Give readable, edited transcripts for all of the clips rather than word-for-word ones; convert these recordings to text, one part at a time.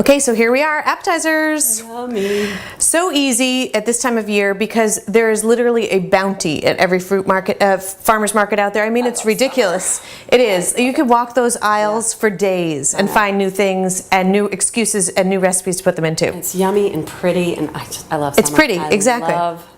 Okay, so here we are, appetizers. Yummy. So easy at this time of year because there is literally a bounty at every fruit market, farmer's market out there. I mean, it's ridiculous. It is. You could walk those aisles for days and find new things and new excuses and new recipes to put them into. It's yummy and pretty, and I love summer. It's pretty, exactly.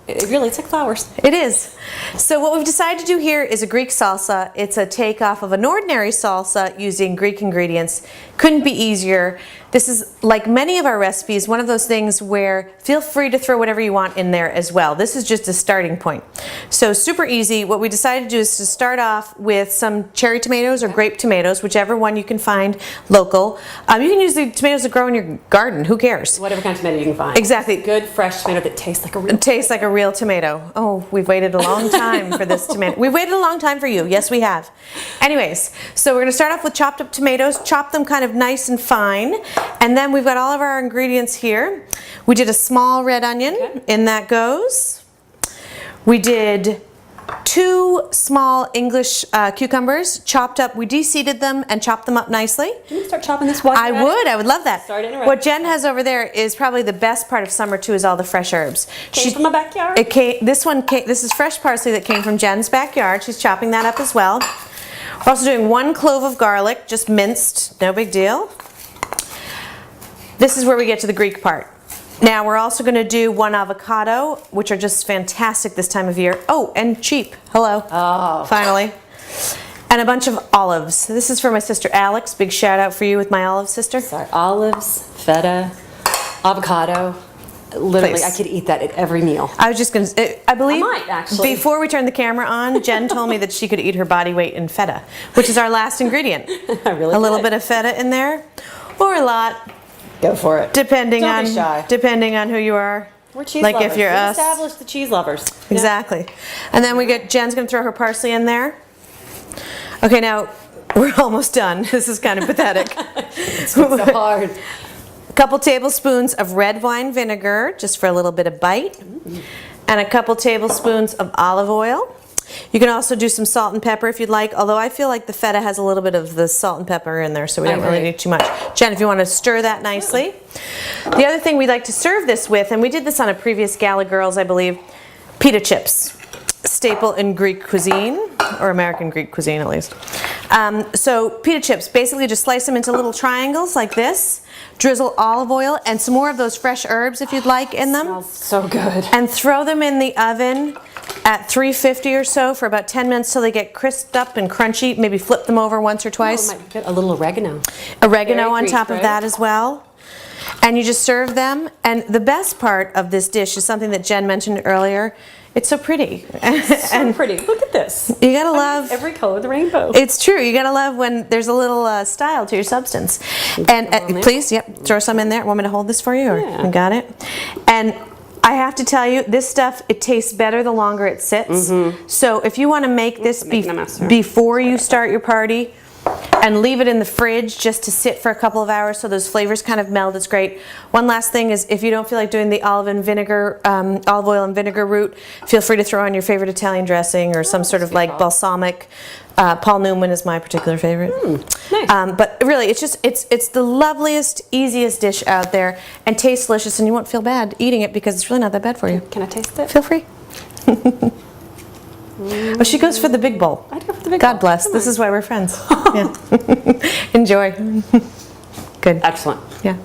It really, it's like flowers. It is. So what we've decided to do here is a Greek salsa. It's a takeoff of an ordinary salsa using Greek ingredients. Couldn't be easier. This is, like many of our recipes, one of those things where feel free to throw whatever you want in there as well. This is just a starting point. So super easy. What we decided to do is to start off with some cherry tomatoes or grape tomatoes, whichever one you can find local. You can use the tomatoes that grow in your garden. Who cares? Whatever kind of tomato you can find. Exactly. Good fresh tomato that tastes like a real. It tastes like a real tomato. Oh, we've waited a long time for this tomato. We've waited a long time for you. Yes, we have. Anyways, so we're going to start off with chopped up tomatoes. Chop them kind of nice and fine. And then we've got all of our ingredients here. We did a small red onion. Okay. In that goes. We did 2 small English cucumbers, chopped up. We de-seeded them and chopped them up nicely. Can you start chopping this one? I would love that. Start it in a What Jen has over there is probably the best part of summer too, is all the fresh herbs. Came from my backyard. This is fresh parsley that came from Jen's backyard. She's chopping that up as well. We're also doing 1 clove of garlic, just minced, no big deal. This is where we get to the Greek part. Now we're also going to do 1 avocado, which are just fantastic this time of year. Oh, and cheap. Hello. Oh. Finally. And a bunch of olives. This is for my sister Alex. Big shout out for you with my olive sister. Sorry, olives, feta, avocado. Literally, Please. I could eat that at every meal. I was just going to, I believe, I might, actually. before we turned the camera on, Jen told me that she could eat her body weight in feta, which is our last ingredient. I really A little could. bit of feta in there, or a lot. Go for it. Depending Don't on be shy. depending on who you are. We're cheese like lovers. if you're we us. established the cheese lovers. Exactly. And then we get Jen's going to throw her parsley in there. Okay, now we're almost done. This is kind of pathetic. It's so hard. A couple tablespoons of red wine vinegar, just for a little bit of bite, and a couple tablespoons of olive oil. You can also do some salt and pepper if you'd like, although I feel like the feta has a little bit of the salt and pepper in there, so we don't really need too much. Jen, if you want to stir that nicely. The other thing we'd like to serve this with, and we did this on a previous Gala Girls, I believe, pita chips. Staple in Greek cuisine, or American Greek cuisine at least. So pita chips, basically just slice them into little triangles like this, drizzle olive oil and some more of those fresh herbs if you'd like in them. Smells so good. And throw them in the oven at 350 or so for about 10 minutes till they get crisped up and crunchy. Maybe flip them over once or twice. Oh, might get a little oregano. Oregano Very on Greek, top right? of that as well. And you just serve them. And the best part of this dish is something that Jen mentioned earlier. It's so pretty. So pretty. Look at this. You gotta love every color of the rainbow. It's true. You gotta love when there's a little style to your substance. And please, yep, throw some in there. Want me to hold this for you? Or Yeah. you got it? And I have to tell you, this stuff, it tastes better the longer it sits. So if you want to make this before you start your party and leave it in the fridge just to sit for a couple of hours so those flavors kind of meld, it's great. One last thing is, if you don't feel like doing the olive oil and vinegar route, feel free to throw on your favorite Italian dressing or some sort of like balsamic. Paul Newman is my particular favorite. Nice. But really, it's the loveliest, easiest dish out there, and tastes delicious, and you won't feel bad eating it because it's really not that bad for you. Can I taste it? Feel free. Oh, she goes for the big bowl. I go for the big God bowl. bless. Come This on. is why we're friends. Yeah. Enjoy. Good. Excellent. Yeah.